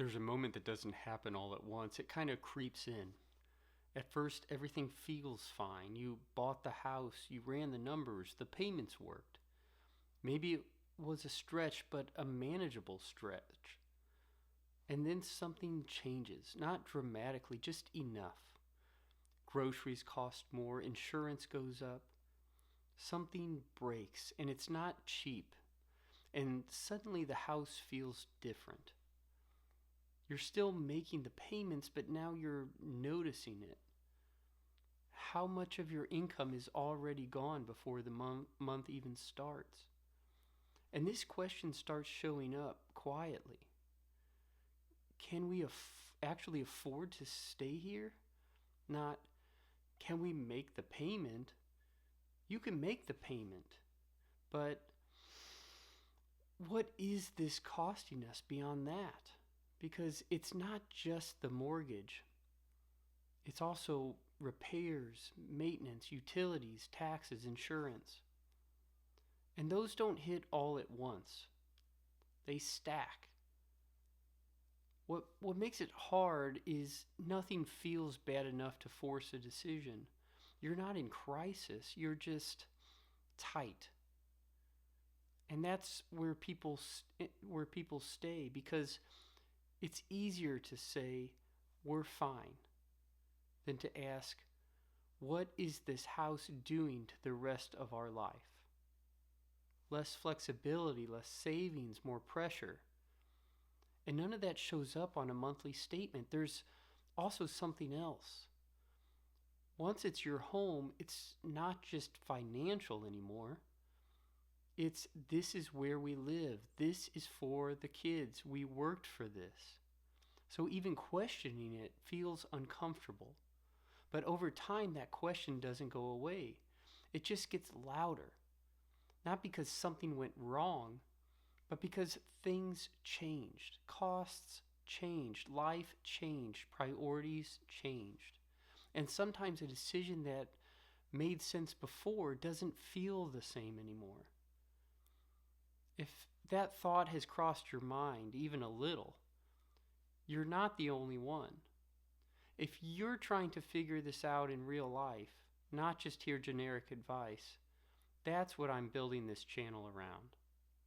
There's a moment that doesn't happen all at once. It kind of creeps in. At first, everything feels fine. You bought the house, you ran the numbers, the payments worked. Maybe it was a stretch, but a manageable stretch. And then something changes, not dramatically, just enough. Groceries cost more, insurance goes up, something breaks, and it's not cheap. And suddenly the house feels different. You're still making the payments, but now you're noticing it. How much of your income is already gone before the month even starts? And this question starts showing up quietly. Can we actually afford to stay here? Not, can we make the payment? You can make the payment, but what is this costing us beyond that? Because it's not just the mortgage, it's also repairs, maintenance, utilities, taxes, insurance. And those don't hit all at once, they stack. What makes it hard is nothing feels bad enough to force a decision. You're not in crisis, you're just tight. And that's where people stay, because it's easier to say we're fine than to ask, what is this house doing to the rest of our life? Less flexibility, less savings, more pressure. And none of that shows up on a monthly statement. There's also something else. Once it's your home, it's not just financial anymore. It's, this is where we live. This is for the kids. We worked for this. So even questioning it feels uncomfortable. But over time, that question doesn't go away. It just gets louder. Not because something went wrong, but because things changed. Costs changed. Life changed. Priorities changed. And sometimes a decision that made sense before doesn't feel the same anymore. If that thought has crossed your mind even a little, you're not the only one. If you're trying to figure this out in real life, not just hear generic advice, that's what I'm building this channel around.